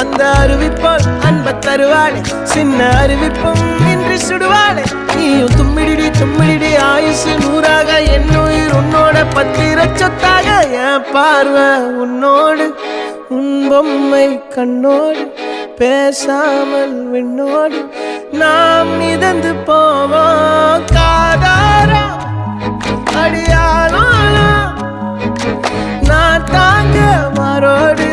அந்த அறிவிப்போல் அன்ப தருவாளே சின்ன அறிவிப்பும் இன்று சுடுவாளே நீயும் தும்மிடி ஆயுசு 100ஆக என் உயிர் உன்னோட பத்திர சொத்தாக என் பார்வை உன்னோடு உன் பொம்மை கண்ணோடு பேசாமல் விண்ணோடு நாம் மிதந்து போவோம் காதாரா அடியானாலும் நான் தாங்க மாறோடு